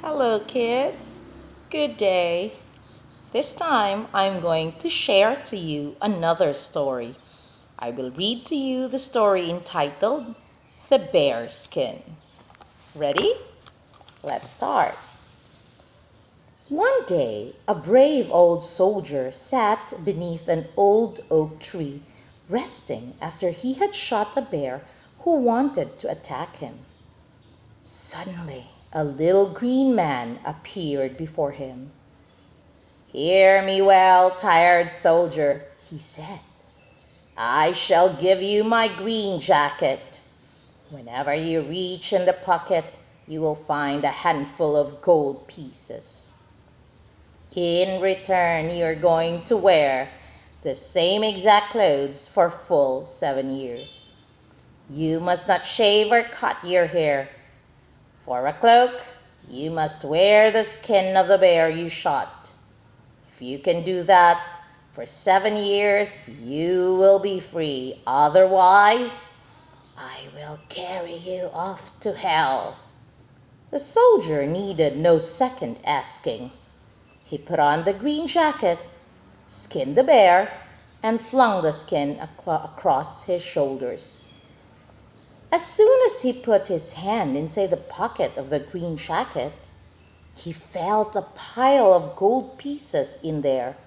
Hello, kids. Good day. This time I'm going to share to you another story. I will read to you the story entitled The Bearskin. Ready? Let's start. One day, a brave old soldier sat beneath an old oak tree, resting after he had shot a bear who wanted to attack him. Suddenly, a little green man appeared before him. "Hear me well, tired soldier," he said. "I shall give you my green jacket. Whenever you reach in the pocket, you will find a handful of gold pieces. In return, you're going to wear the same exact clothes for full 7 years. You must not shave or cut your hair. For a cloak, you must wear the skin of the bear you shot. If you can do that for 7 years, you will be free. Otherwise, I will carry you off to hell." The soldier needed no second asking. He put on the green jacket, skinned the bear, and flung the skin across his shoulders. As soon as he put his hand inside the pocket of the green jacket, he felt a pile of gold pieces in there.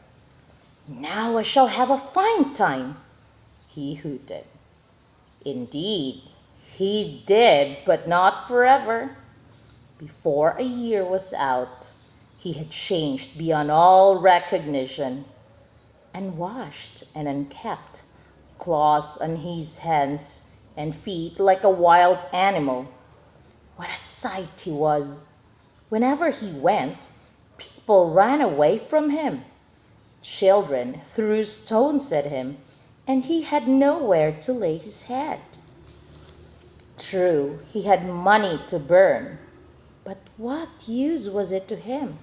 "Now I shall have a fine time," he hooted. Indeed, he did, but not forever. Before a year was out, he had changed beyond all recognition. Unwashed and unkempt, claws on his hands and feet like a wild animal. What a sight he was! Whenever he went, people ran away from him. Children threw stones at him, and he had nowhere to lay his head. True, he had money to burn, but what use was it to him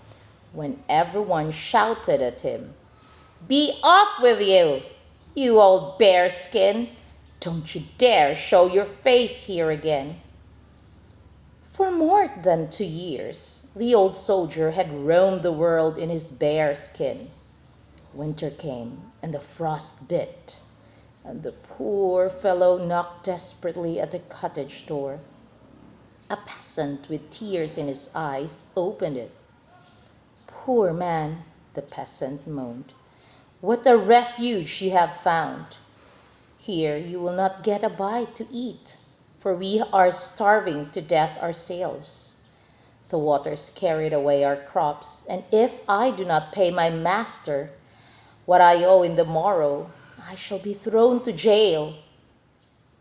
when everyone shouted at him, "Be off with you, you old bearskin! Don't you dare show your face here again!" For more than 2 years, the old soldier had roamed the world in his bear skin. Winter came, and the frost bit, and the poor fellow knocked desperately at the cottage door. A peasant with tears in his eyes opened it. "Poor man," the peasant moaned, "what a refuge you have found! Here you will not get a bite to eat, for we are starving to death ourselves. The waters carried away our crops, and if I do not pay my master what I owe in the morrow, I shall be thrown to jail.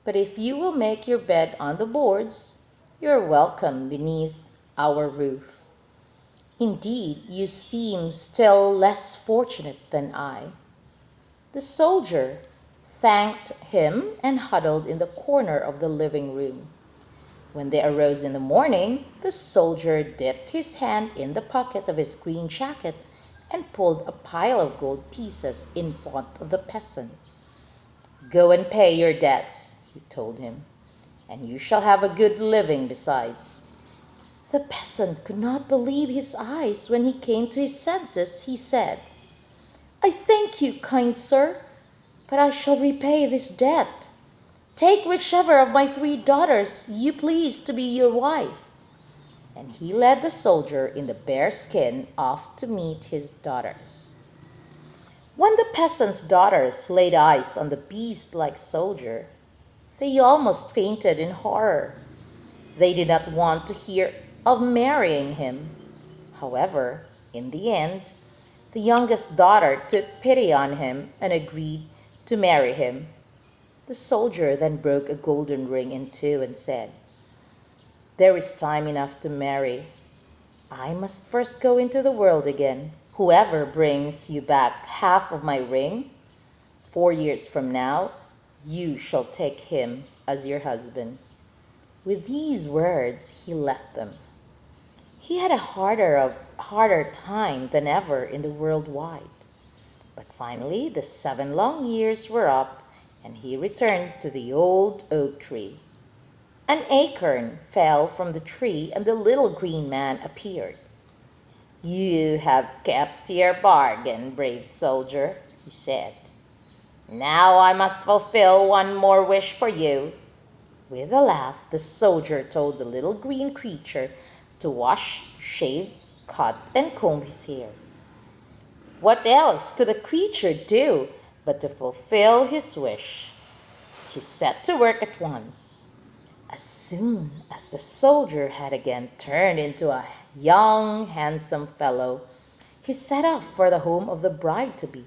But if you will make your bed on the boards, you're welcome beneath our roof. Indeed, you seem still less fortunate than I." The soldier thanked him and huddled in the corner of the living room. When they arose in the morning, the soldier dipped his hand in the pocket of his green jacket and pulled a pile of gold pieces in front of the peasant. "Go and pay your debts," he told him, "and you shall have a good living besides." The peasant could not believe his eyes. When he came to his senses, he said, "I thank you, kind sir, but I shall repay this debt. Take whichever of my 3 daughters you please to be your wife." And he led the soldier in the bear skin off to meet his daughters. When the peasant's daughters laid eyes on the beast-like soldier, they almost fainted in horror. They did not want to hear of marrying him. However, in the end, the youngest daughter took pity on him and agreed to marry him. The soldier then broke a golden ring in two and said, "There is time enough to marry. I must first go into the world again. Whoever brings you back half of my ring, 4 years from now, you shall take him as your husband." With these words, he left them. He had a harder time than ever in the world wide. But finally, the 7 long years were up, and he returned to the old oak tree. An acorn fell from the tree and the little green man appeared. "You have kept your bargain, brave soldier," he said. "Now I must fulfill one more wish for you." With a laugh, the soldier told the little green creature to wash, shave, cut, and comb his hair. What else could the creature do but to fulfill his wish? He set to work at once. As soon as the soldier had again turned into a young, handsome fellow, he set off for the home of the bride-to-be.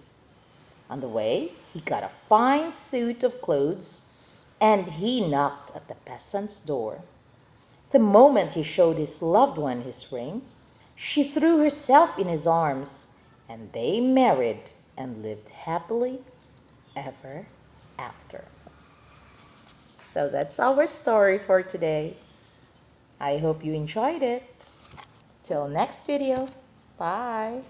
On the way, he got a fine suit of clothes, and he knocked at the peasant's door. The moment he showed his loved one his ring, she threw herself in his arms, and they married and lived happily ever after. So that's our story for today. I hope you enjoyed it. Till next video. Bye.